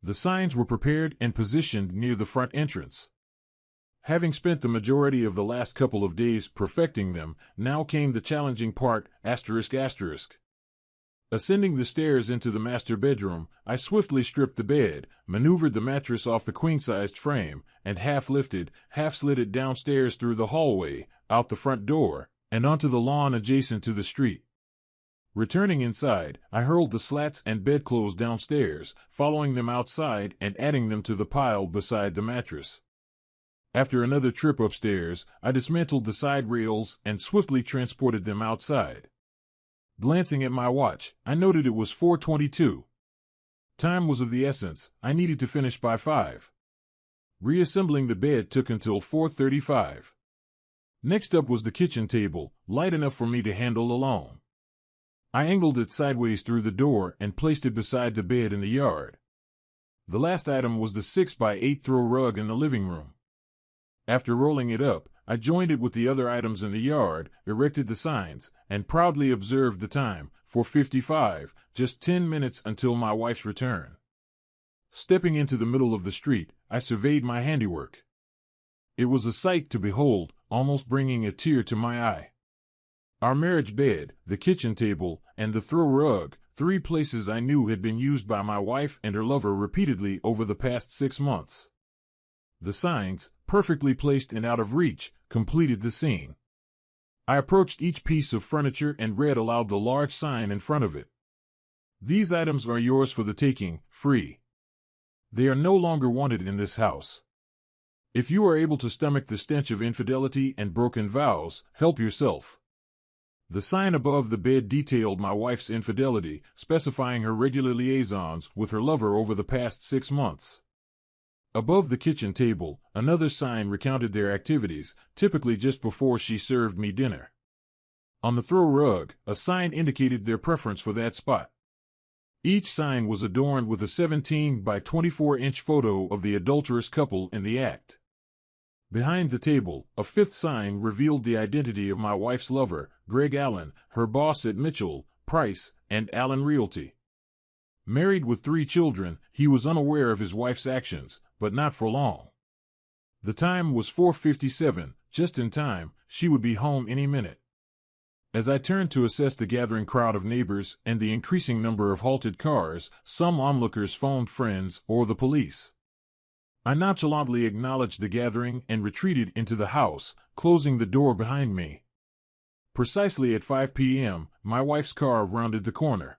The signs were prepared and positioned near the front entrance. Having spent the majority of the last couple of days perfecting them, now came the challenging part, ***. Ascending the stairs into the master bedroom, I swiftly stripped the bed, maneuvered the mattress off the queen-sized frame, and half-lifted, half-slid it downstairs through the hallway, out the front door, and onto the lawn adjacent to the street. Returning inside, I hurled the slats and bedclothes downstairs, following them outside and adding them to the pile beside the mattress. After another trip upstairs, I dismantled the side rails and swiftly transported them outside. Glancing at my watch, I noted it was 4:22. Time was of the essence. I needed to finish by 5. Reassembling the bed took until 4:35. Next up was the kitchen table, light enough for me to handle alone. I angled it sideways through the door and placed it beside the bed in the yard. The last item was the 6x8 throw rug in the living room. After rolling it up, I joined it with the other items in the yard, erected the signs, and proudly observed the time, 4:55, just 10 minutes until my wife's return. Stepping into the middle of the street, I surveyed my handiwork. It was a sight to behold, almost bringing a tear to my eye. Our marriage bed, the kitchen table, and the throw rug, 3 places I knew had been used by my wife and her lover repeatedly over the past 6 months. The signs, perfectly placed and out of reach, completed the scene. I approached each piece of furniture and read aloud the large sign in front of it. "These items are yours for the taking, free. They are no longer wanted in this house. If you are able to stomach the stench of infidelity and broken vows, help yourself." The sign above the bed detailed my wife's infidelity, specifying her regular liaisons with her lover over the past 6 months. Above the kitchen table, another sign recounted their activities, typically just before she served me dinner. On the throw rug, a sign indicated their preference for that spot. Each sign was adorned with a 17 by 24-inch photo of the adulterous couple in the act. Behind the table, a 5th sign revealed the identity of my wife's lover, Greg Allen, her boss at Mitchell, Price, and Allen Realty. Married with 3 children, he was unaware of his wife's actions, but not for long. The time was 4:57, just in time. She would be home any minute. As I turned to assess the gathering crowd of neighbors and the increasing number of halted cars, some onlookers phoned friends or the police. I nonchalantly acknowledged the gathering and retreated into the house, closing the door behind me. Precisely at 5 p.m., my wife's car rounded the corner.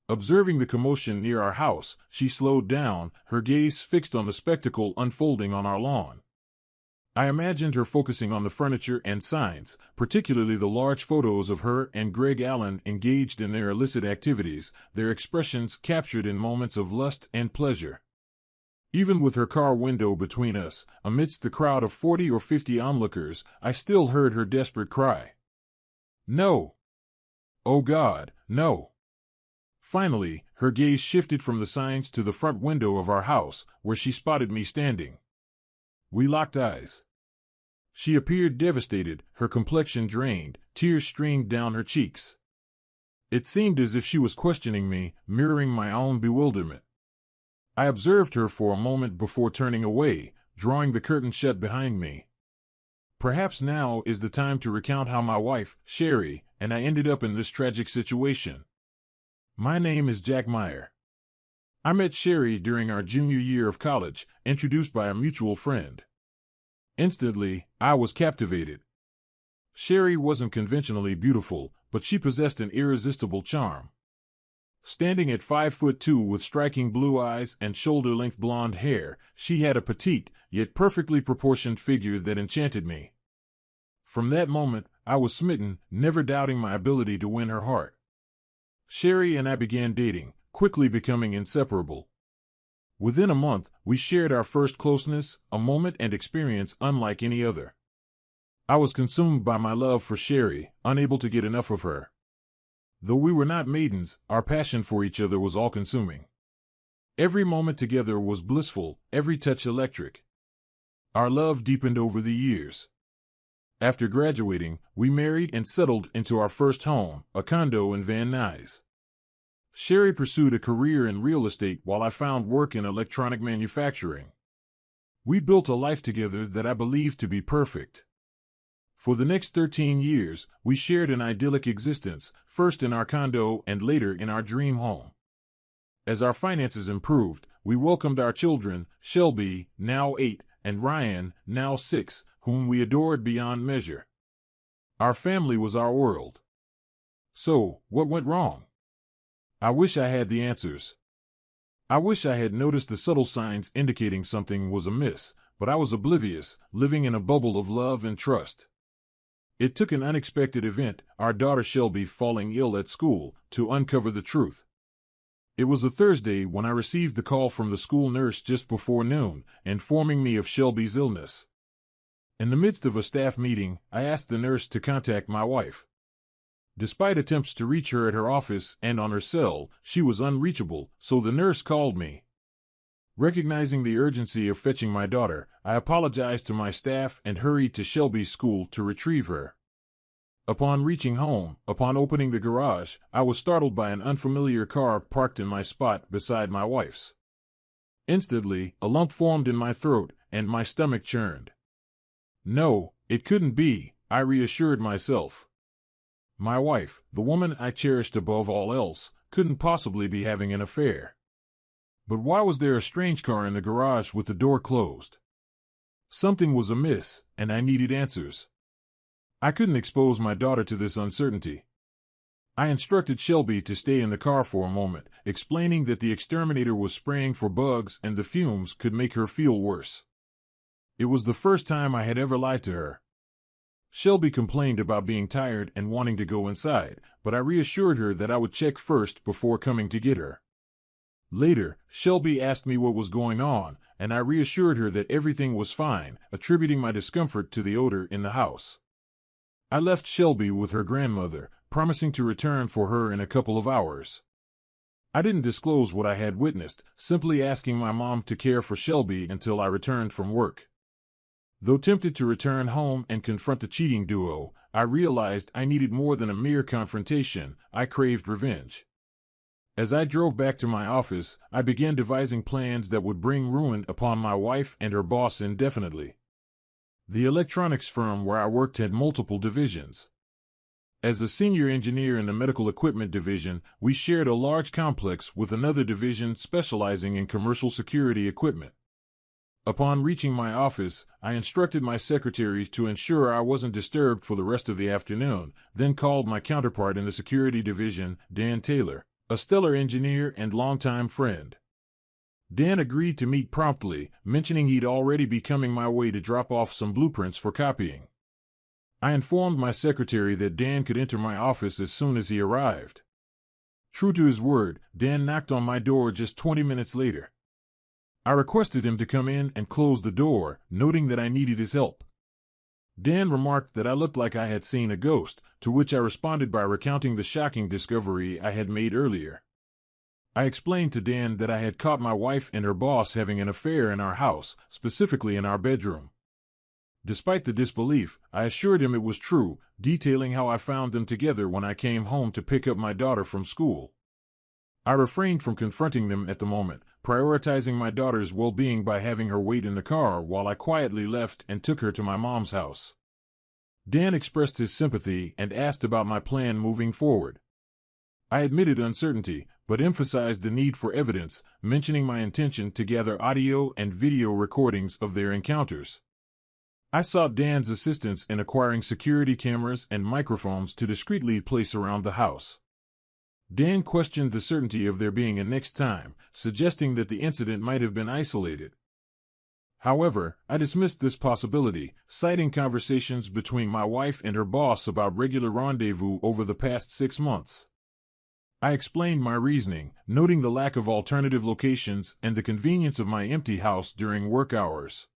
Observing the commotion near our house, she slowed down, her gaze fixed on the spectacle unfolding on our lawn. I imagined her focusing on the furniture and signs, particularly the large photos of her and Greg Allen engaged in their illicit activities, their expressions captured in moments of lust and pleasure. Even with her car window between us, amidst the crowd of 40 or 50 onlookers, I still heard her desperate cry. "No! Oh God, no!" Finally, her gaze shifted from the signs to the front window of our house, where she spotted me standing. We locked eyes. She appeared devastated, her complexion drained, tears streamed down her cheeks. It seemed as if she was questioning me, mirroring my own bewilderment. I observed her for a moment before turning away, drawing the curtain shut behind me. Perhaps now is the time to recount how my wife, Sherry, and I ended up in this tragic situation. My name is Jack Meyer. I met Sherry during our junior year of college, introduced by a mutual friend. Instantly, I was captivated. Sherry wasn't conventionally beautiful, but she possessed an irresistible charm. Standing at 5'2" with striking blue eyes and shoulder-length blonde hair, she had a petite, yet perfectly proportioned figure that enchanted me. From that moment, I was smitten, never doubting my ability to win her heart. Sherry and I began dating, quickly becoming inseparable. Within a month, we shared our first closeness, a moment and experience unlike any other. I was consumed by my love for Sherry, unable to get enough of her. Though we were not maidens, our passion for each other was all-consuming. Every moment together was blissful, every touch electric. Our love deepened over the years. After graduating, we married and settled into our first home, a condo in Van Nuys. Sherry pursued a career in real estate while I found work in electronic manufacturing. We built a life together that I believed to be perfect. For the next 13 years, we shared an idyllic existence, first in our condo and later in our dream home. As our finances improved, we welcomed our children, Shelby, now 8, and Ryan, now 6, whom we adored beyond measure. Our family was our world. So, what went wrong? I wish I had the answers. I wish I had noticed the subtle signs indicating something was amiss, but I was oblivious, living in a bubble of love and trust. It took an unexpected event, our daughter Shelby falling ill at school, to uncover the truth. It was a Thursday when I received the call from the school nurse just before noon, informing me of Shelby's illness. In the midst of a staff meeting, I asked the nurse to contact my wife. Despite attempts to reach her at her office and on her cell, she was unreachable, so the nurse called me. Recognizing the urgency of fetching my daughter, I apologized to my staff and hurried to Shelby's school to retrieve her. Upon reaching home, upon opening the garage, I was startled by an unfamiliar car parked in my spot beside my wife's. Instantly, a lump formed in my throat, and my stomach churned. No, it couldn't be, I reassured myself. My wife, the woman I cherished above all else, couldn't possibly be having an affair. But why was there a strange car in the garage with the door closed? Something was amiss, and I needed answers. I couldn't expose my daughter to this uncertainty. I instructed Shelby to stay in the car for a moment, explaining that the exterminator was spraying for bugs and the fumes could make her feel worse. It was the first time I had ever lied to her. Shelby complained about being tired and wanting to go inside, but I reassured her that I would check first before coming to get her. Later, Shelby asked me what was going on, and I reassured her that everything was fine, attributing my discomfort to the odor in the house. I left Shelby with her grandmother, promising to return for her in a couple of hours. I didn't disclose what I had witnessed, simply asking my mom to care for Shelby until I returned from work. Though tempted to return home and confront the cheating duo, I realized I needed more than a mere confrontation. I craved revenge. As I drove back to my office, I began devising plans that would bring ruin upon my wife and her boss indefinitely. The electronics firm where I worked had multiple divisions. As a senior engineer in the medical equipment division, we shared a large complex with another division specializing in commercial security equipment. Upon reaching my office, I instructed my secretary to ensure I wasn't disturbed for the rest of the afternoon, then called my counterpart in the security division, Dan Taylor, a stellar engineer and longtime friend. Dan agreed to meet promptly, mentioning he'd already be coming my way to drop off some blueprints for copying. I informed my secretary that Dan could enter my office as soon as he arrived. True to his word, Dan knocked on my door just 20 minutes later. I requested him to come in and close the door, noting that I needed his help. Dan remarked that I looked like I had seen a ghost, to which I responded by recounting the shocking discovery I had made earlier. I explained to Dan that I had caught my wife and her boss having an affair in our house, specifically in our bedroom. Despite the disbelief, I assured him it was true, detailing how I found them together when I came home to pick up my daughter from school. I refrained from confronting them at the moment, prioritizing my daughter's well-being by having her wait in the car while I quietly left and took her to my mom's house. Dan expressed his sympathy and asked about my plan moving forward. I admitted uncertainty, but emphasized the need for evidence, mentioning my intention to gather audio and video recordings of their encounters. I sought Dan's assistance in acquiring security cameras and microphones to discreetly place around the house. Dan questioned the certainty of there being a next time, suggesting that the incident might have been isolated. However, I dismissed this possibility, citing conversations between my wife and her boss about regular rendezvous over the past 6 months. I explained my reasoning, noting the lack of alternative locations and the convenience of my empty house during work hours.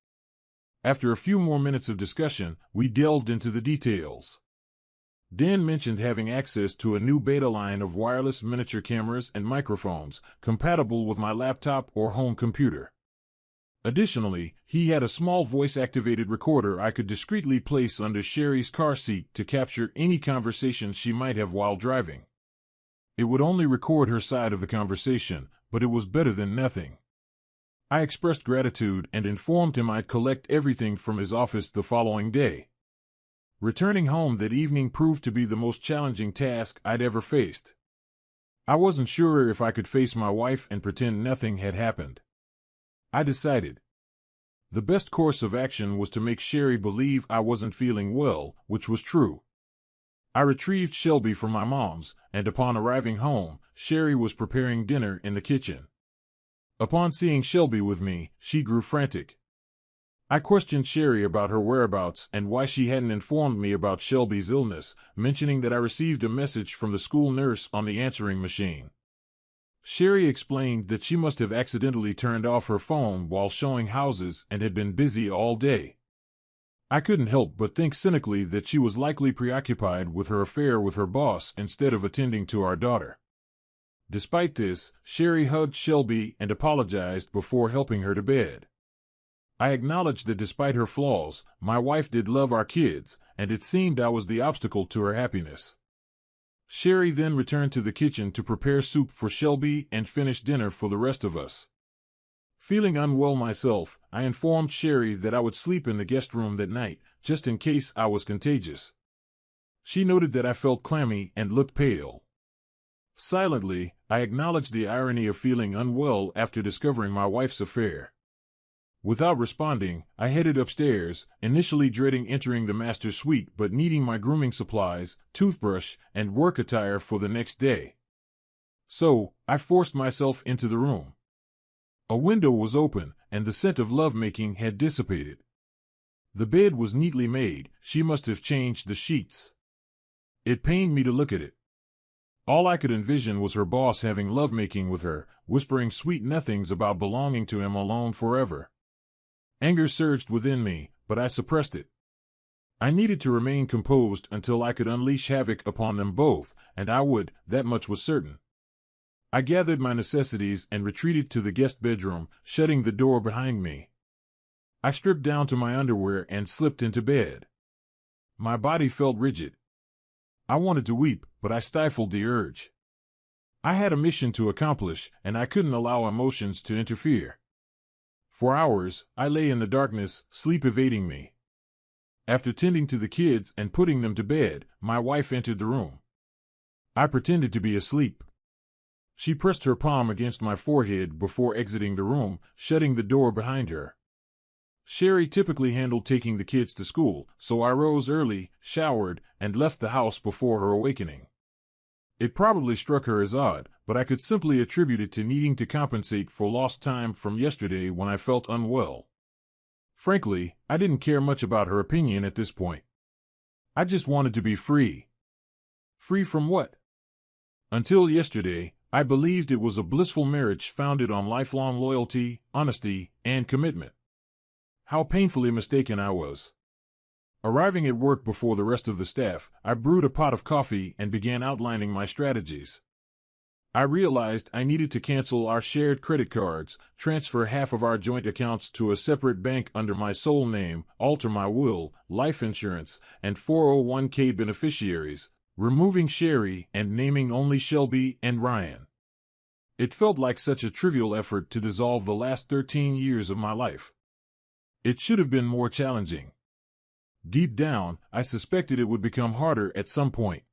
After a few more minutes of discussion, we delved into the details. Dan mentioned having access to a new beta line of wireless miniature cameras and microphones, compatible with my laptop or home computer. Additionally, he had a small voice-activated recorder I could discreetly place under Sherry's car seat to capture any conversation she might have while driving. It would only record her side of the conversation, but it was better than nothing. I expressed gratitude and informed him I'd collect everything from his office the following day. Returning home that evening proved to be the most challenging task I'd ever faced. I wasn't sure if I could face my wife and pretend nothing had happened. I decided the best course of action was to make Sherry believe I wasn't feeling well, which was true. I retrieved Shelby from my mom's, and upon arriving home, Sherry was preparing dinner in the kitchen. Upon seeing Shelby with me, she grew frantic. I questioned Sherry about her whereabouts and why she hadn't informed me about Shelby's illness, mentioning that I received a message from the school nurse on the answering machine. Sherry explained that she must have accidentally turned off her phone while showing houses and had been busy all day. I couldn't help but think cynically that she was likely preoccupied with her affair with her boss instead of attending to our daughter. Despite this, Sherry hugged Shelby and apologized before helping her to bed. I acknowledged that despite her flaws, my wife did love our kids, and it seemed I was the obstacle to her happiness. Sherry then returned to the kitchen to prepare soup for Shelby and finish dinner for the rest of us. Feeling unwell myself, I informed Sherry that I would sleep in the guest room that night, just in case I was contagious. She noted that I felt clammy and looked pale. Silently, I acknowledged the irony of feeling unwell after discovering my wife's affair. Without responding, I headed upstairs, initially dreading entering the master suite but needing my grooming supplies, toothbrush, and work attire for the next day. So, I forced myself into the room. A window was open, and the scent of lovemaking had dissipated. The bed was neatly made, she must have changed the sheets. It pained me to look at it. All I could envision was her boss having lovemaking with her, whispering sweet nothings about belonging to him alone forever. Anger surged within me, but I suppressed it. I needed to remain composed until I could unleash havoc upon them both, and I would, that much was certain. I gathered my necessities and retreated to the guest bedroom, shutting the door behind me. I stripped down to my underwear and slipped into bed. My body felt rigid. I wanted to weep, but I stifled the urge. I had a mission to accomplish, and I couldn't allow emotions to interfere. For hours, I lay in the darkness, sleep evading me. After tending to the kids and putting them to bed, my wife entered the room. I pretended to be asleep. She pressed her palm against my forehead before exiting the room, shutting the door behind her. Sherry typically handled taking the kids to school, so I rose early, showered, and left the house before her awakening. It probably struck her as odd, but I could simply attribute it to needing to compensate for lost time from yesterday when I felt unwell. Frankly, I didn't care much about her opinion at this point. I just wanted to be free. Free from what? Until yesterday, I believed it was a blissful marriage founded on lifelong loyalty, honesty, and commitment. How painfully mistaken I was. Arriving at work before the rest of the staff, I brewed a pot of coffee and began outlining my strategies. I realized I needed to cancel our shared credit cards, transfer half of our joint accounts to a separate bank under my sole name, alter my will, life insurance, and 401k beneficiaries, removing Sherry and naming only Shelby and Ryan. It felt like such a trivial effort to dissolve the last 13 years of my life. It should have been more challenging. Deep down, I suspected it would become harder at some point.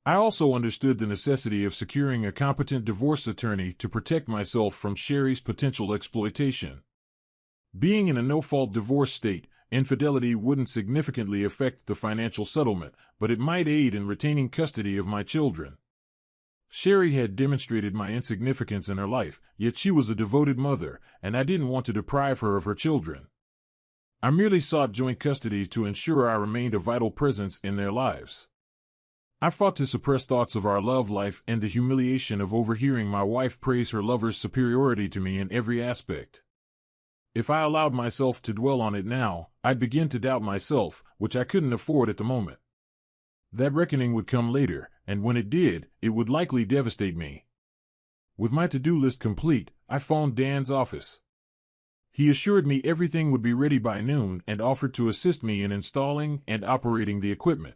I also understood the necessity of securing a competent divorce attorney to protect myself from Sherry's potential exploitation. Being in a no-fault divorce state, infidelity wouldn't significantly affect the financial settlement, but it might aid in retaining custody of my children. Sherry had demonstrated my insignificance in her life, yet she was a devoted mother, and I didn't want to deprive her of her children. I merely sought joint custody to ensure I remained a vital presence in their lives. I fought to suppress thoughts of our love life and the humiliation of overhearing my wife praise her lover's superiority to me in every aspect. If I allowed myself to dwell on it now, I'd begin to doubt myself, which I couldn't afford at the moment. That reckoning would come later, and when it did, it would likely devastate me. With my to-do list complete, I phoned Dan's office. He assured me everything would be ready by noon and offered to assist me in installing and operating the equipment.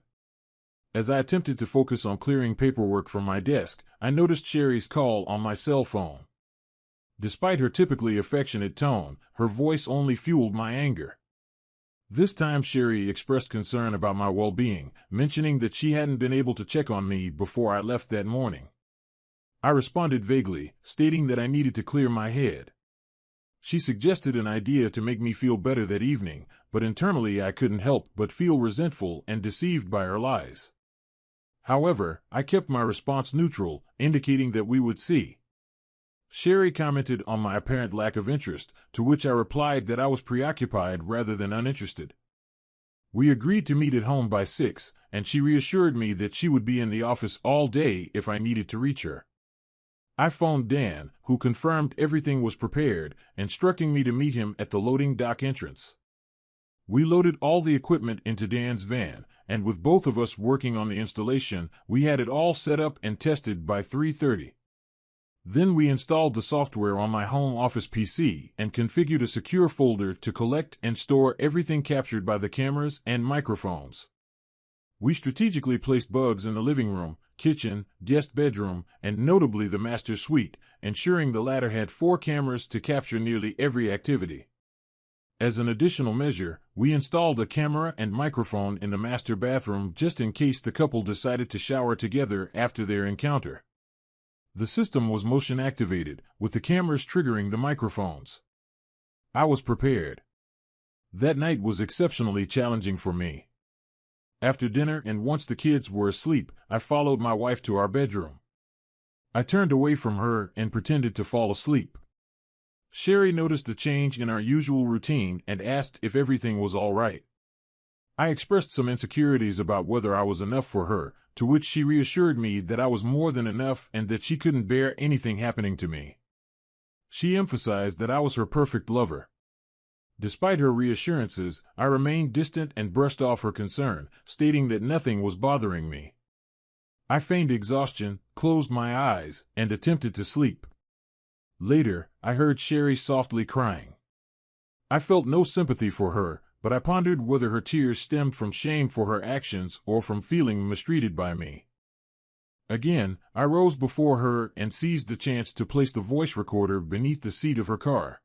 As I attempted to focus on clearing paperwork from my desk, I noticed Sherry's call on my cell phone. Despite her typically affectionate tone, her voice only fueled my anger. This time Sherry expressed concern about my well-being, mentioning that she hadn't been able to check on me before I left that morning. I responded vaguely, stating that I needed to clear my head. She suggested an idea to make me feel better that evening, but internally I couldn't help but feel resentful and deceived by her lies. However, I kept my response neutral, indicating that we would see. Sherry commented on my apparent lack of interest, to which I replied that I was preoccupied rather than uninterested. We agreed to meet at home by 6, and she reassured me that she would be in the office all day if I needed to reach her. I phoned Dan, who confirmed everything was prepared, instructing me to meet him at the loading dock entrance. We loaded all the equipment into Dan's van, and with both of us working on the installation, we had it all set up and tested by 3:30. Then we installed the software on my home office PC and configured a secure folder to collect and store everything captured by the cameras and microphones. We strategically placed bugs in the living room, kitchen, guest bedroom, and notably the master suite, ensuring the latter had 4 cameras to capture nearly every activity. As an additional measure, we installed a camera and microphone in the master bathroom just in case the couple decided to shower together after their encounter. The system was motion activated, with the cameras triggering the microphones. I was prepared. That night was exceptionally challenging for me. After dinner and once the kids were asleep, I followed my wife to our bedroom. I turned away from her and pretended to fall asleep. Sherry noticed the change in our usual routine and asked if everything was all right. I expressed some insecurities about whether I was enough for her, to which she reassured me that I was more than enough and that she couldn't bear anything happening to me. She emphasized that I was her perfect lover. Despite her reassurances, I remained distant and brushed off her concern, stating that nothing was bothering me. I feigned exhaustion, closed my eyes, and attempted to sleep. Later, I heard Sherry softly crying. I felt no sympathy for her, but I pondered whether her tears stemmed from shame for her actions or from feeling mistreated by me. Again, I rose before her and seized the chance to place the voice recorder beneath the seat of her car.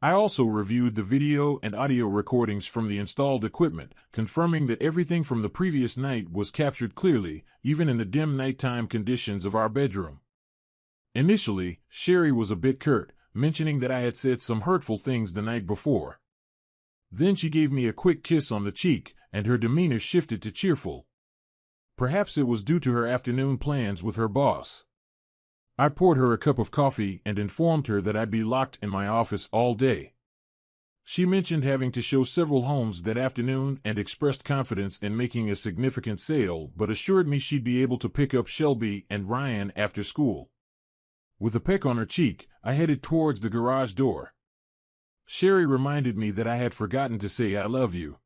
I also reviewed the video and audio recordings from the installed equipment, confirming that everything from the previous night was captured clearly, even in the dim nighttime conditions of our bedroom. Initially, Sherry was a bit curt, mentioning that I had said some hurtful things the night before. Then she gave me a quick kiss on the cheek, and her demeanor shifted to cheerful. Perhaps it was due to her afternoon plans with her boss. I poured her a cup of coffee and informed her that I'd be locked in my office all day. She mentioned having to show several homes that afternoon and expressed confidence in making a significant sale, but assured me she'd be able to pick up Shelby and Ryan after school. With a peck on her cheek, I headed towards the garage door. Sherry reminded me that I had forgotten to say I love you.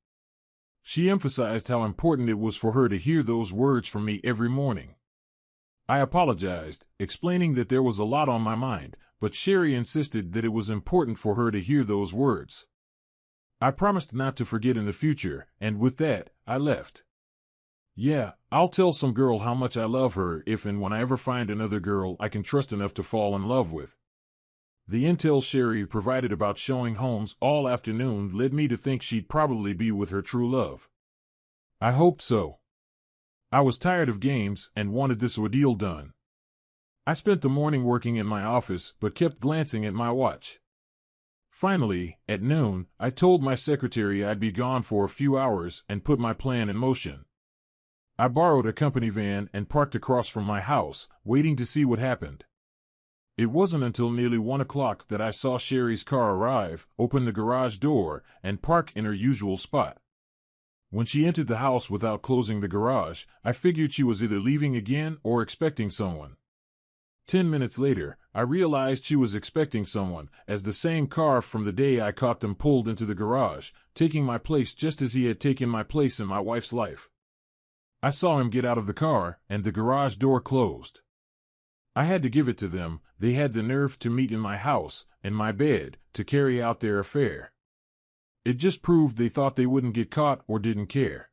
She emphasized how important it was for her to hear those words from me every morning. I apologized, explaining that there was a lot on my mind, but Sherry insisted that it was important for her to hear those words. I promised not to forget in the future, and with that, I left. Yeah, I'll tell some girl how much I love her if and when I ever find another girl I can trust enough to fall in love with. The intel Sherry provided about showing homes all afternoon led me to think she'd probably be with her true love. I hoped so. I was tired of games and wanted this ordeal done. I spent the morning working in my office but kept glancing at my watch. Finally, at noon, I told my secretary I'd be gone for a few hours and put my plan in motion. I borrowed a company van and parked across from my house, waiting to see what happened. It wasn't until nearly 1 o'clock that I saw Sherry's car arrive, open the garage door, and park in her usual spot. When she entered the house without closing the garage, I figured she was either leaving again or expecting someone. 10 minutes later, I realized she was expecting someone, as the same car from the day I caught them pulled into the garage, taking my place just as he had taken my place in my wife's life. I saw him get out of the car, and the garage door closed. I had to give it to them. They had the nerve to meet in my house, in my bed, to carry out their affair. It just proved they thought they wouldn't get caught or didn't care.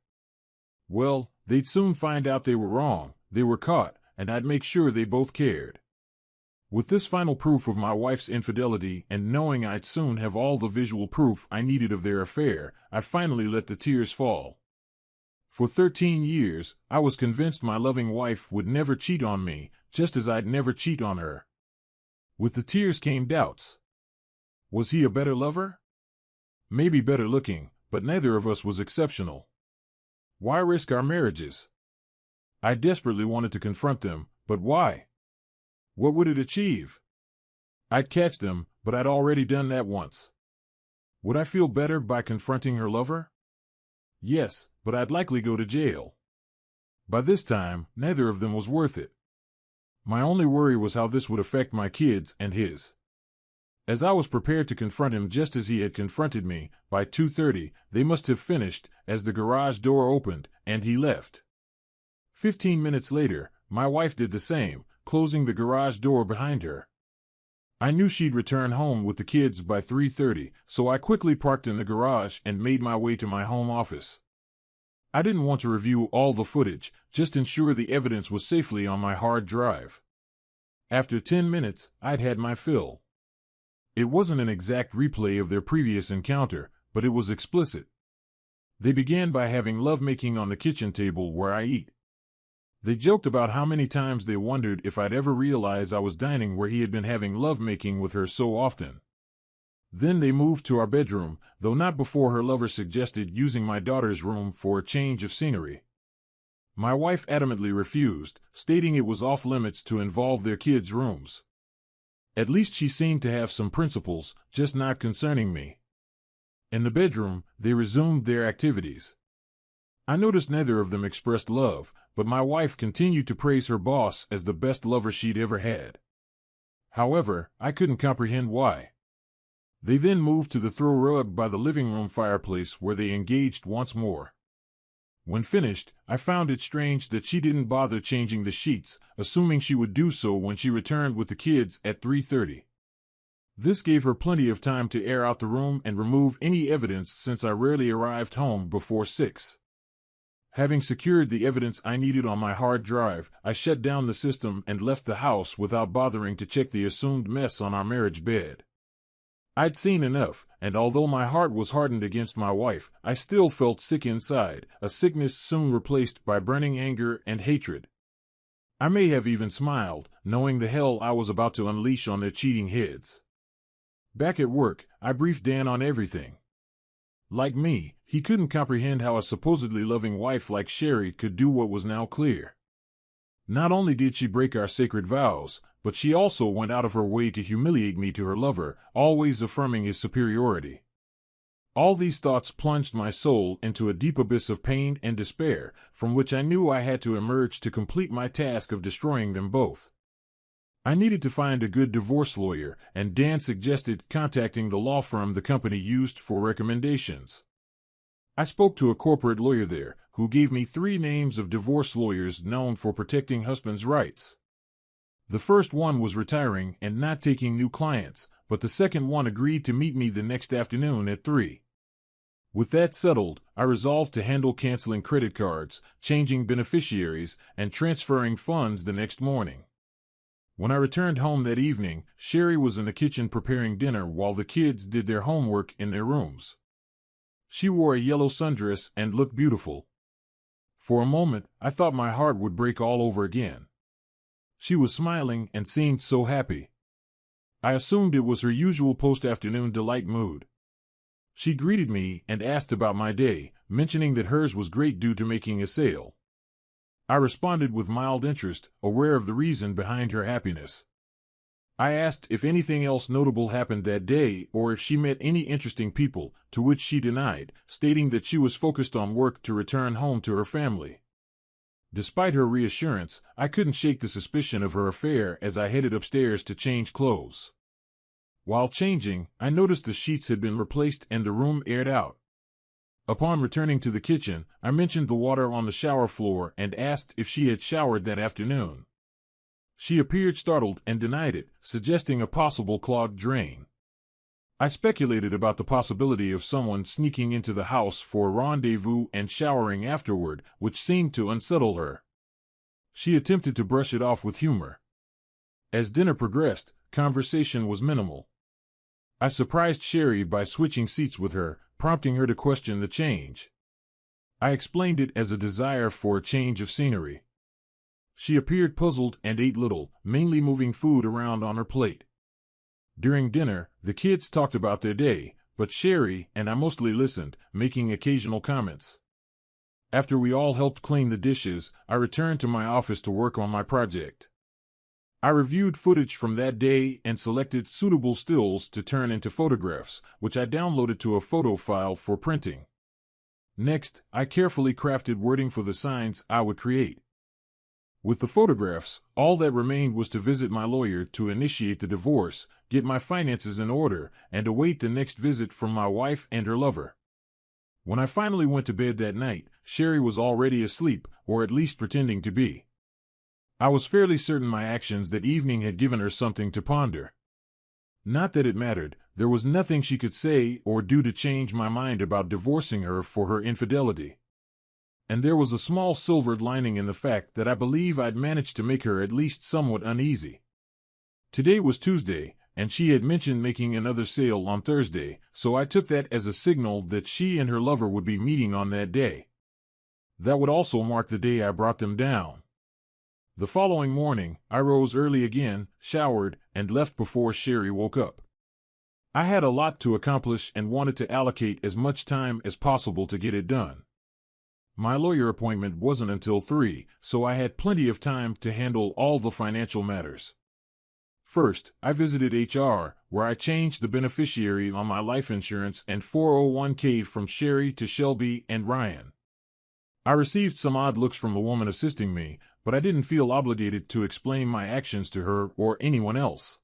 Well, They'd soon find out they were wrong, they were caught, and I'd make sure they both cared. With this final proof of my wife's infidelity and knowing I'd soon have all the visual proof I needed of their affair, I finally let the tears fall. For 13 years, I was convinced my loving wife would never cheat on me, just as I'd never cheat on her. With the tears came doubts. Was he a better lover? Maybe better looking, but neither of us was exceptional. Why risk our marriages? I desperately wanted to confront them, but why? What would it achieve? I'd catch them, but I'd already done that once. Would I feel better by confronting her lover? Yes, but I'd likely go to jail. By this time, neither of them was worth it. My only worry was how this would affect my kids and his. As I was prepared to confront him just as he had confronted me, by 2:30, they must have finished, as the garage door opened, and he left. 15 minutes later, my wife did the same, closing the garage door behind her. I knew she'd return home with the kids by 3:30, so I quickly parked in the garage and made my way to my home office. I didn't want to review all the footage, just ensure the evidence was safely on my hard drive. After 10 minutes, I'd had my fill. It wasn't an exact replay of their previous encounter, but it was explicit. They began by having lovemaking on the kitchen table where I eat. They joked about how many times they wondered if I'd ever realize I was dining where he had been having lovemaking with her so often. Then they moved to our bedroom, though not before her lover suggested using my daughter's room for a change of scenery. My wife adamantly refused, stating it was off limits to involve their kids' rooms. At least she seemed to have some principles, just not concerning me. In the bedroom, they resumed their activities. I noticed neither of them expressed love, but my wife continued to praise her boss as the best lover she'd ever had. However, I couldn't comprehend why. They then moved to the throw rug by the living room fireplace where they engaged once more. When finished, I found it strange that she didn't bother changing the sheets, assuming she would do so when she returned with the kids at 3:30. This gave her plenty of time to air out the room and remove any evidence since I rarely arrived home before 6. Having secured the evidence I needed on my hard drive, I shut down the system and left the house without bothering to check the assumed mess on our marriage bed. I'd seen enough, and although my heart was hardened against my wife, I still felt sick inside, a sickness soon replaced by burning anger and hatred. I may have even smiled, knowing the hell I was about to unleash on their cheating heads. Back at work, I briefed Dan on everything. Like me, he couldn't comprehend how a supposedly loving wife like Sherry could do what was now clear. Not only did she break our sacred vows, but she also went out of her way to humiliate me to her lover, always affirming his superiority. All these thoughts plunged my soul into a deep abyss of pain and despair, from which I knew I had to emerge to complete my task of destroying them both. I needed to find a good divorce lawyer, and Dan suggested contacting the law firm the company used for recommendations. I spoke to a corporate lawyer there, who gave me 3 names of divorce lawyers known for protecting husbands' rights. The first one was retiring and not taking new clients, but the second one agreed to meet me the next afternoon at 3. With that settled, I resolved to handle canceling credit cards, changing beneficiaries, and transferring funds the next morning. When I returned home that evening, Sherry was in the kitchen preparing dinner while the kids did their homework in their rooms. She wore a yellow sundress and looked beautiful. For a moment, I thought my heart would break all over again. She was smiling and seemed so happy. I assumed it was her usual post-afternoon delight mood. She greeted me and asked about my day, mentioning that hers was great due to making a sale. I responded with mild interest, aware of the reason behind her happiness. I asked if anything else notable happened that day or if she met any interesting people, to which she denied, stating that she was focused on work to return home to her family. Despite her reassurance, I couldn't shake the suspicion of her affair as I headed upstairs to change clothes. While changing, I noticed the sheets had been replaced and the room aired out. Upon returning to the kitchen, I mentioned the water on the shower floor and asked if she had showered that afternoon. She appeared startled and denied it, suggesting a possible clogged drain. I speculated about the possibility of someone sneaking into the house for a rendezvous and showering afterward, which seemed to unsettle her. She attempted to brush it off with humor. As dinner progressed, conversation was minimal. I surprised Sherry by switching seats with her, prompting her to question the change. I explained it as a desire for a change of scenery. She appeared puzzled and ate little, mainly moving food around on her plate. During dinner, the kids talked about their day, but Sherry and I mostly listened, making occasional comments. After we all helped clean the dishes, I returned to my office to work on my project. I reviewed footage from that day and selected suitable stills to turn into photographs, which I downloaded to a photo file for printing. Next, I carefully crafted wording for the signs I would create. With the photographs, all that remained was to visit my lawyer to initiate the divorce, get my finances in order, and await the next visit from my wife and her lover. When I finally went to bed that night, Sherry was already asleep, or at least pretending to be. I was fairly certain my actions that evening had given her something to ponder. Not that it mattered, there was nothing she could say or do to change my mind about divorcing her for her infidelity. And there was a small silvered lining in the fact that I believe I'd managed to make her at least somewhat uneasy. Today was Tuesday, and she had mentioned making another sale on Thursday, so I took that as a signal that she and her lover would be meeting on that day. That would also mark the day I brought them down. The following morning, I rose early again, showered, and left before Sherry woke up. I had a lot to accomplish and wanted to allocate as much time as possible to get it done. My lawyer appointment wasn't until 3, so I had plenty of time to handle all the financial matters. First, I visited HR, where I changed the beneficiary on my life insurance and 401k from Sherry to Shelby and Ryan. I received some odd looks from the woman assisting me, but I didn't feel obligated to explain my actions to her or anyone else.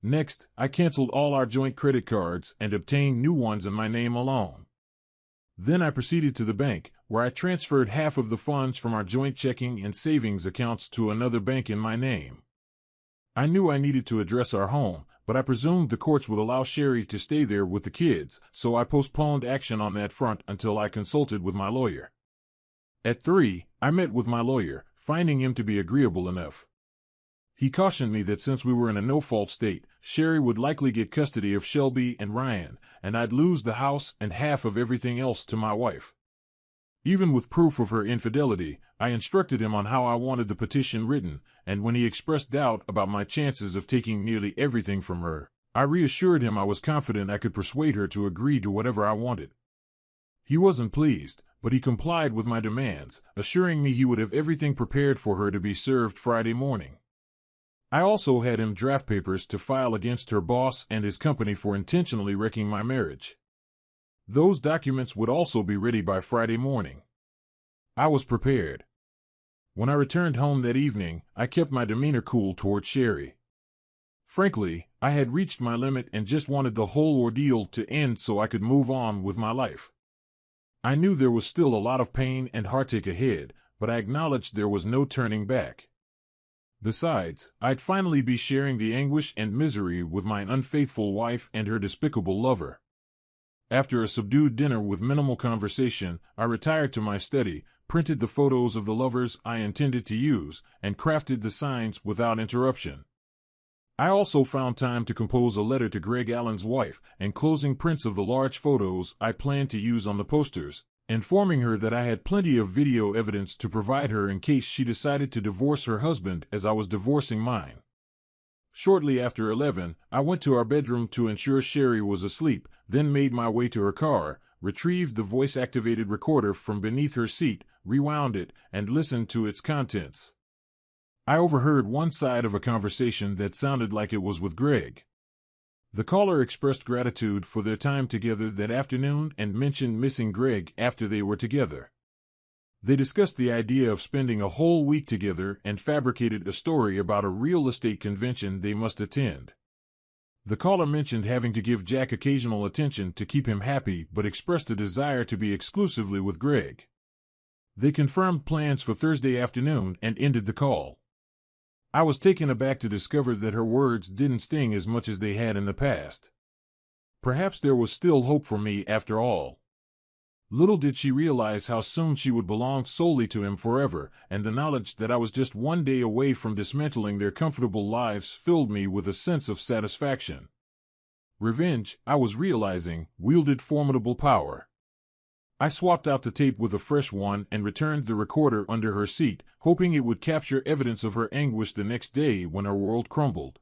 Next, I canceled all our joint credit cards and obtained new ones in my name alone. Then I proceeded to the bank, where I transferred half of the funds from our joint checking and savings accounts to another bank in my name. I knew I needed to address our home, but I presumed the courts would allow Sherry to stay there with the kids, so I postponed action on that front until I consulted with my lawyer. At 3, I met with my lawyer, finding him to be agreeable enough. He cautioned me that since we were in a no-fault state, Sherry would likely get custody of Shelby and Ryan, and I'd lose the house and half of everything else to my wife. Even with proof of her infidelity, I instructed him on how I wanted the petition written, and when he expressed doubt about my chances of taking nearly everything from her, I reassured him I was confident I could persuade her to agree to whatever I wanted. He wasn't pleased, but he complied with my demands, assuring me he would have everything prepared for her to be served Friday morning. I also had him draft papers to file against her boss and his company for intentionally wrecking my marriage. Those documents would also be ready by Friday morning. I was prepared. When I returned home that evening, I kept my demeanor cool toward Sherry. Frankly, I had reached my limit and just wanted the whole ordeal to end so I could move on with my life. I knew there was still a lot of pain and heartache ahead, but I acknowledged there was no turning back. Besides, I'd finally be sharing the anguish and misery with my unfaithful wife and her despicable lover. After a subdued dinner with minimal conversation, I retired to my study, printed the photos of the lovers I intended to use, and crafted the signs without interruption. I also found time to compose a letter to Greg Allen's wife, enclosing prints of the large photos I planned to use on the posters, informing her that I had plenty of video evidence to provide her in case she decided to divorce her husband as I was divorcing mine. Shortly after 11, I went to our bedroom to ensure Sherry was asleep, then made my way to her car, retrieved the voice-activated recorder from beneath her seat, rewound it, and listened to its contents. I overheard one side of a conversation that sounded like it was with Greg. The caller expressed gratitude for their time together that afternoon and mentioned missing Greg after they were together. They discussed the idea of spending a whole week together and fabricated a story about a real estate convention they must attend. The caller mentioned having to give Jack occasional attention to keep him happy but expressed a desire to be exclusively with Greg. They confirmed plans for Thursday afternoon and ended the call. I was taken aback to discover that her words didn't sting as much as they had in the past. Perhaps there was still hope for me after all. Little did she realize how soon she would belong solely to him forever, and the knowledge that I was just one day away from dismantling their comfortable lives filled me with a sense of satisfaction. Revenge, I was realizing, wielded formidable power. I swapped out the tape with a fresh one and returned the recorder under her seat, hoping it would capture evidence of her anguish the next day when her world crumbled.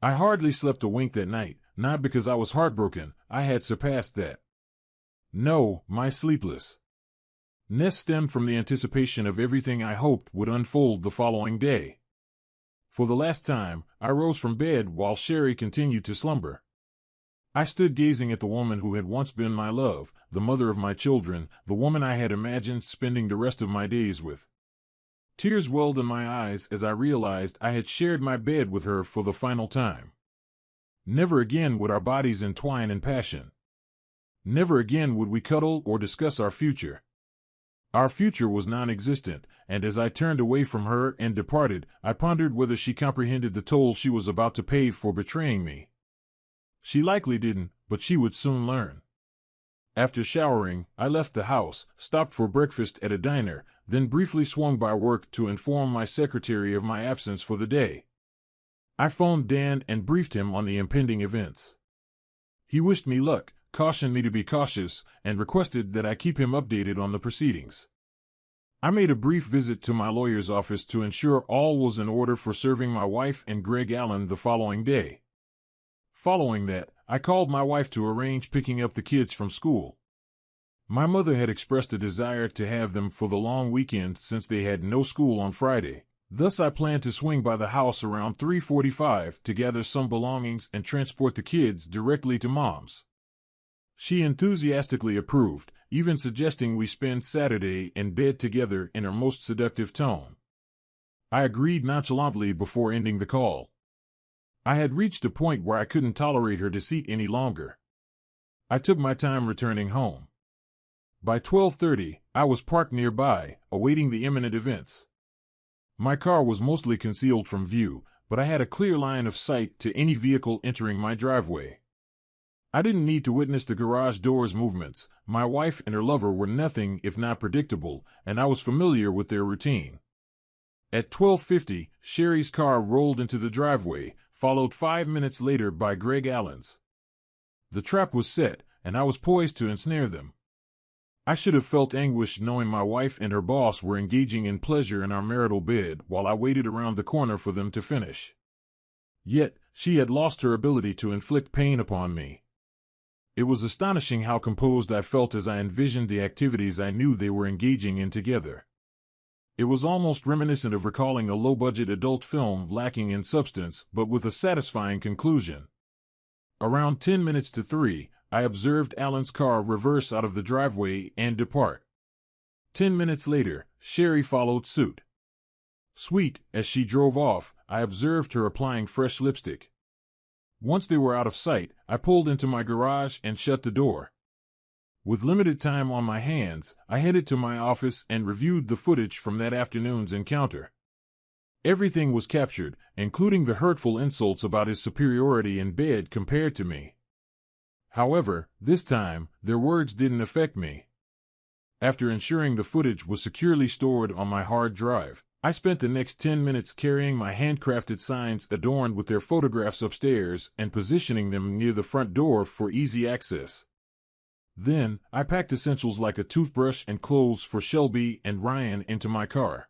I hardly slept a wink that night, not because I was heartbroken, I had surpassed that. No, my sleeplessness stemmed from the anticipation of everything I hoped would unfold the following day. For the last time, I rose from bed while Sherry continued to slumber. I stood gazing at the woman who had once been my love, the mother of my children, the woman I had imagined spending the rest of my days with. Tears welled in my eyes as I realized I had shared my bed with her for the final time. Never again would our bodies entwine in passion. Never again would we cuddle or discuss our future. Our future was non-existent, and as I turned away from her and departed, I pondered whether she comprehended the toll she was about to pay for betraying me. She likely didn't, but she would soon learn. After showering, I left the house, stopped for breakfast at a diner, then briefly swung by work to inform my secretary of my absence for the day. I phoned Dan and briefed him on the impending events. He wished me luck, cautioned me to be cautious, and requested that I keep him updated on the proceedings. I made a brief visit to my lawyer's office to ensure all was in order for serving my wife and Greg Allen the following day. Following that, I called my wife to arrange picking up the kids from school. My mother had expressed a desire to have them for the long weekend since they had no school on Friday. Thus I planned to swing by the house around 3:45 to gather some belongings and transport the kids directly to Mom's. She enthusiastically approved, even suggesting we spend Saturday in bed together in her most seductive tone. I agreed nonchalantly before ending the call. I had reached a point where I couldn't tolerate her deceit any longer. I took my time returning home. By 12:30, I was parked nearby, awaiting the imminent events. My car was mostly concealed from view, but I had a clear line of sight to any vehicle entering my driveway. I didn't need to witness the garage door's movements. My wife and her lover were nothing if not predictable, and I was familiar with their routine. At 12:50, Sherry's car rolled into the driveway, followed 5 minutes later by Greg Allen's. The trap was set, and I was poised to ensnare them. I should have felt anguish knowing my wife and her boss were engaging in pleasure in our marital bed while I waited around the corner for them to finish. Yet, she had lost her ability to inflict pain upon me. It was astonishing how composed I felt as I envisioned the activities I knew they were engaging in together. It was almost reminiscent of recalling a low-budget adult film lacking in substance but with a satisfying conclusion. Around 10 minutes to 3, I observed Allen's car reverse out of the driveway and depart. 10 minutes later, Sherry followed suit. Sweet, as she drove off, I observed her applying fresh lipstick. Once they were out of sight, I pulled into my garage and shut the door. With limited time on my hands, I headed to my office and reviewed the footage from that afternoon's encounter. Everything was captured, including the hurtful insults about his superiority in bed compared to me. However, this time, their words didn't affect me. After ensuring the footage was securely stored on my hard drive, I spent the next 10 minutes carrying my handcrafted signs adorned with their photographs upstairs and positioning them near the front door for easy access. Then, I packed essentials like a toothbrush and clothes for Shelby and Ryan into my car.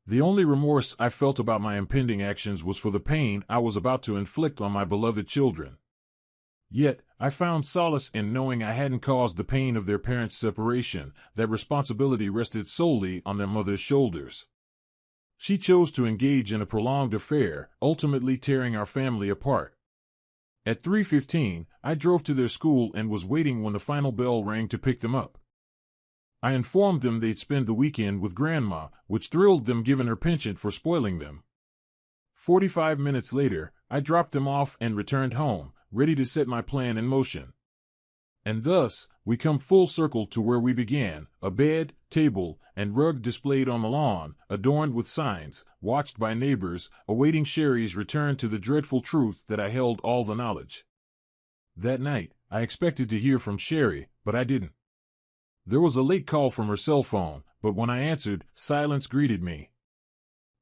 The only remorse I felt about my impending actions was for the pain I was about to inflict on my beloved children. Yet, I found solace in knowing I hadn't caused the pain of their parents' separation, that responsibility rested solely on their mother's shoulders. She chose to engage in a prolonged affair, ultimately tearing our family apart. At 3:15, I drove to their school and was waiting when the final bell rang to pick them up. I informed them they'd spend the weekend with Grandma, which thrilled them given her penchant for spoiling them. 45 minutes later, I dropped them off and returned home, ready to set my plan in motion. And thus, we come full circle to where we began, a bed, table, and rug displayed on the lawn, adorned with signs, watched by neighbors, awaiting Sherry's return to the dreadful truth that I held all the knowledge. That night, I expected to hear from Sherry, but I didn't. There was a late call from her cell phone, but when I answered, silence greeted me.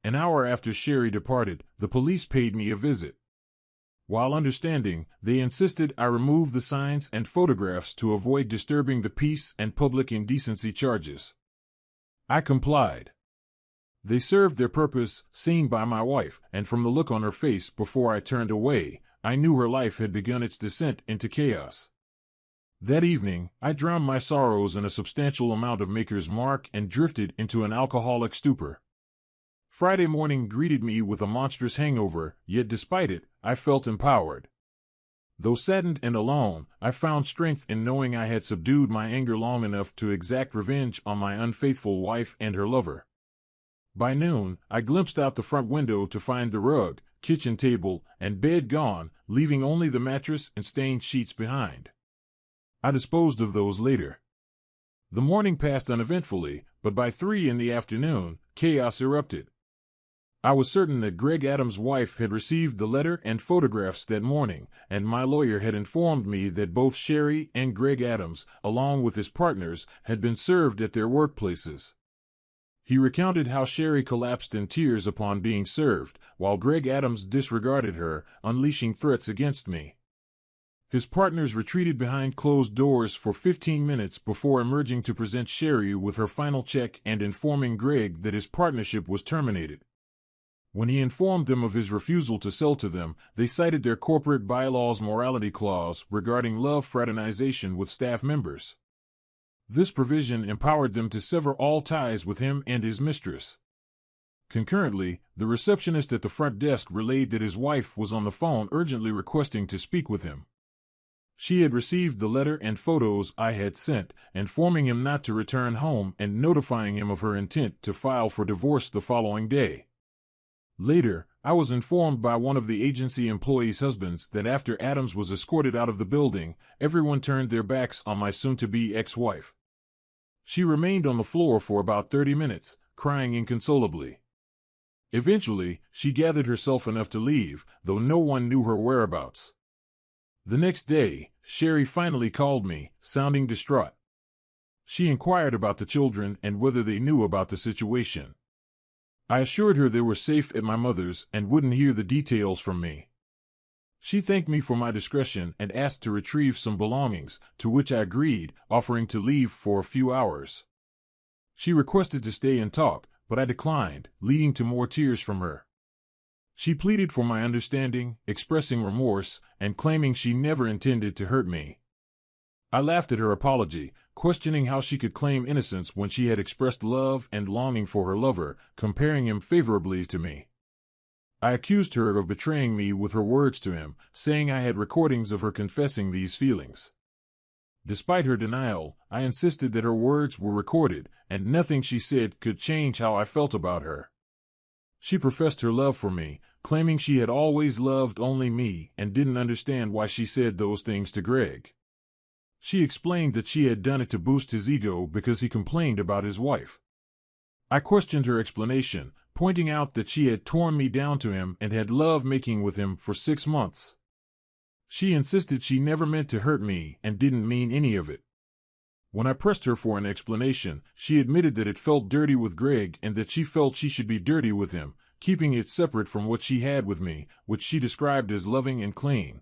An hour after Sherry departed, the police paid me a visit. While understanding, they insisted I remove the signs and photographs to avoid disturbing the peace and public indecency charges. I complied. They served their purpose, seen by my wife, and from the look on her face before I turned away, I knew her life had begun its descent into chaos. That evening, I drowned my sorrows in a substantial amount of Maker's Mark and drifted into an alcoholic stupor. Friday morning greeted me with a monstrous hangover, yet despite it, I felt empowered. Though saddened and alone, I found strength in knowing I had subdued my anger long enough to exact revenge on my unfaithful wife and her lover. By noon, I glimpsed out the front window to find the rug, kitchen table, and bed gone, leaving only the mattress and stained sheets behind. I disposed of those later. The morning passed uneventfully, but by 3 in the afternoon, chaos erupted. I was certain that Greg Adams' wife had received the letter and photographs that morning, and my lawyer had informed me that both Sherry and Greg Adams, along with his partners, had been served at their workplaces. He recounted how Sherry collapsed in tears upon being served, while Greg Adams disregarded her, unleashing threats against me. His partners retreated behind closed doors for 15 minutes before emerging to present Sherry with her final check and informing Greg that his partnership was terminated. When he informed them of his refusal to sell to them, they cited their corporate bylaws morality clause regarding love fraternization with staff members. This provision empowered them to sever all ties with him and his mistress. Concurrently, the receptionist at the front desk relayed that his wife was on the phone urgently requesting to speak with him. She had received the letter and photos I had sent, informing him not to return home and notifying him of her intent to file for divorce the following day. Later, I was informed by one of the agency employees' husbands that after Adams was escorted out of the building, everyone turned their backs on my soon-to-be ex-wife. She remained on the floor for about 30 minutes, crying inconsolably. Eventually, she gathered herself enough to leave, though no one knew her whereabouts. The next day, Sherry finally called me, sounding distraught. She inquired about the children and whether they knew about the situation. I assured her they were safe at my mother's and wouldn't hear the details from me. She thanked me for my discretion and asked to retrieve some belongings, to which I agreed, offering to leave for a few hours. She requested to stay and talk, but I declined, leading to more tears from her. She pleaded for my understanding, expressing remorse, and claiming she never intended to hurt me. I laughed at her apology, questioning how she could claim innocence when she had expressed love and longing for her lover, comparing him favorably to me. I accused her of betraying me with her words to him, saying I had recordings of her confessing these feelings. Despite her denial, I insisted that her words were recorded, and nothing she said could change how I felt about her. She professed her love for me, claiming she had always loved only me and didn't understand why she said those things to Greg. She explained that she had done it to boost his ego because he complained about his wife. I questioned her explanation, pointing out that she had torn me down to him and had loved making with him for 6 months. She insisted she never meant to hurt me and didn't mean any of it. When I pressed her for an explanation, she admitted that it felt dirty with Greg and that she felt she should be dirty with him, keeping it separate from what she had with me, which she described as loving and clean.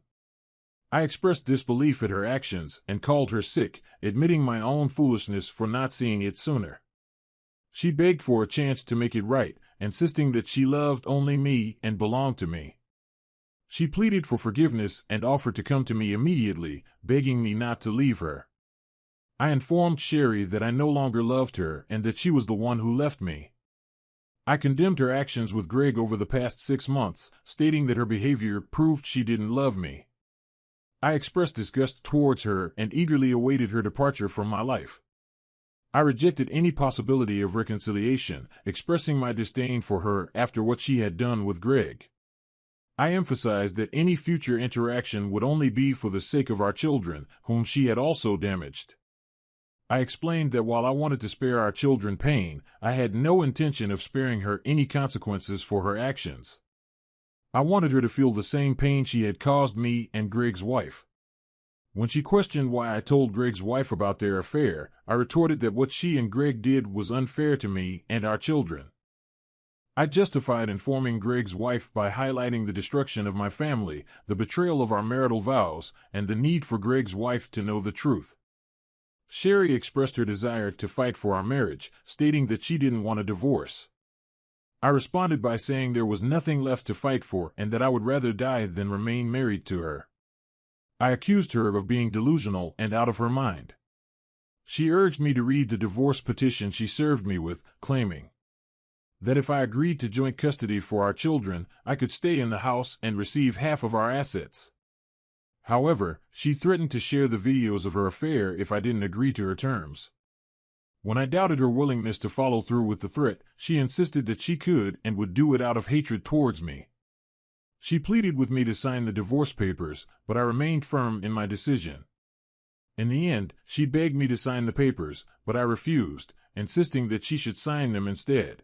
I expressed disbelief at her actions and called her sick, admitting my own foolishness for not seeing it sooner. She begged for a chance to make it right, insisting that she loved only me and belonged to me. She pleaded for forgiveness and offered to come to me immediately, begging me not to leave her. I informed Sherry that I no longer loved her and that she was the one who left me. I condemned her actions with Greg over the past 6 months, stating that her behavior proved she didn't love me. I expressed disgust towards her and eagerly awaited her departure from my life. I rejected any possibility of reconciliation, expressing my disdain for her after what she had done with Greg. I emphasized that any future interaction would only be for the sake of our children, whom she had also damaged. I explained that while I wanted to spare our children pain, I had no intention of sparing her any consequences for her actions. I wanted her to feel the same pain she had caused me and Greg's wife. When she questioned why I told Greg's wife about their affair, I retorted that what she and Greg did was unfair to me and our children. I justified informing Greg's wife by highlighting the destruction of my family, the betrayal of our marital vows, and the need for Greg's wife to know the truth. Sherry expressed her desire to fight for our marriage, stating that she didn't want a divorce. I responded by saying there was nothing left to fight for and that I would rather die than remain married to her. I accused her of being delusional and out of her mind. She urged me to read the divorce petition she served me with, claiming that if I agreed to joint custody for our children, I could stay in the house and receive half of our assets. However, she threatened to share the videos of her affair if I didn't agree to her terms. When I doubted her willingness to follow through with the threat, she insisted that she could and would do it out of hatred towards me. She pleaded with me to sign the divorce papers, but I remained firm in my decision. In the end, she begged me to sign the papers, but I refused, insisting that she should sign them instead.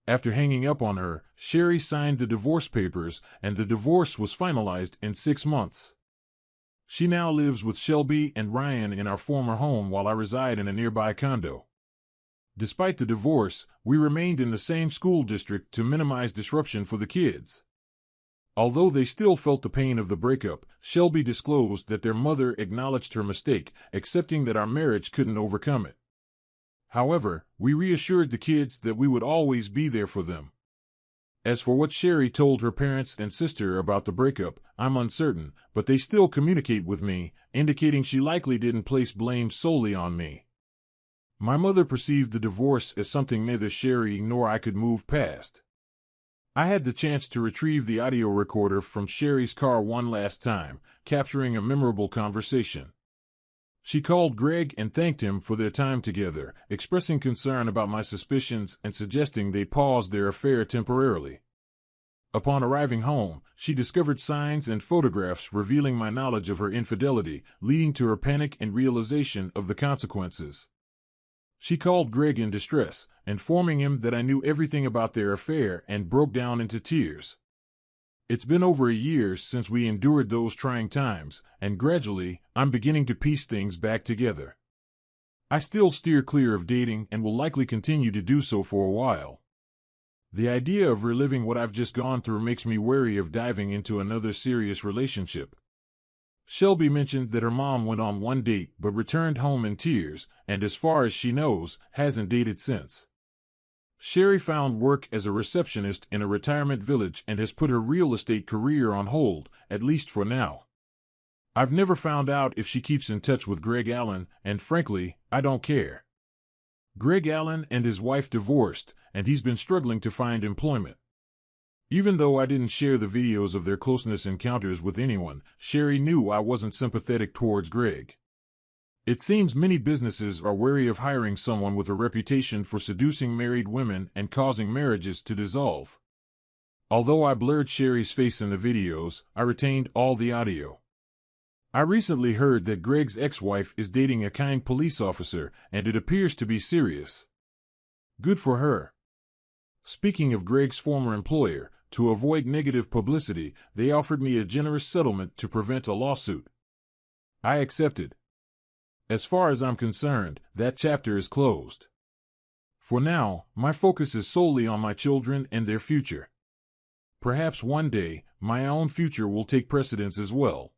After hanging up on her, Sherry signed the divorce papers, and the divorce was finalized in 6 months. She now lives with Shelby and Ryan in our former home while I reside in a nearby condo. Despite the divorce, we remained in the same school district to minimize disruption for the kids. Although they still felt the pain of the breakup, Shelby disclosed that their mother acknowledged her mistake, accepting that our marriage couldn't overcome it. However, we reassured the kids that we would always be there for them. As for what Sherry told her parents and sister about the breakup, I'm uncertain, but they still communicate with me, indicating she likely didn't place blame solely on me. My mother perceived the divorce as something neither Sherry nor I could move past. I had the chance to retrieve the audio recorder from Sherry's car one last time, capturing a memorable conversation. She called Greg and thanked him for their time together, expressing concern about my suspicions and suggesting they pause their affair temporarily. Upon arriving home, she discovered signs and photographs revealing my knowledge of her infidelity, leading to her panic and realization of the consequences. She called Greg in distress, informing him that I knew everything about their affair and broke down into tears. It's been over a year since we endured those trying times, and gradually, I'm beginning to piece things back together. I still steer clear of dating and will likely continue to do so for a while. The idea of reliving what I've just gone through makes me wary of diving into another serious relationship. Shelby mentioned that her mom went on one date but returned home in tears, and as far as she knows, hasn't dated since. Sherry found work as a receptionist in a retirement village and has put her real estate career on hold, at least for now. I've never found out if she keeps in touch with Greg Allen, and frankly, I don't care. Greg Allen and his wife divorced, and he's been struggling to find employment. Even though I didn't share the videos of their closeness encounters with anyone, Sherry knew I wasn't sympathetic towards Greg. It seems many businesses are wary of hiring someone with a reputation for seducing married women and causing marriages to dissolve. Although I blurred Sherry's face in the videos, I retained all the audio. I recently heard that Greg's ex-wife is dating a kind police officer, and it appears to be serious. Good for her. Speaking of Greg's former employer, to avoid negative publicity, they offered me a generous settlement to prevent a lawsuit. I accepted. As far as I'm concerned, that chapter is closed. For now, my focus is solely on my children and their future. Perhaps one day, my own future will take precedence as well.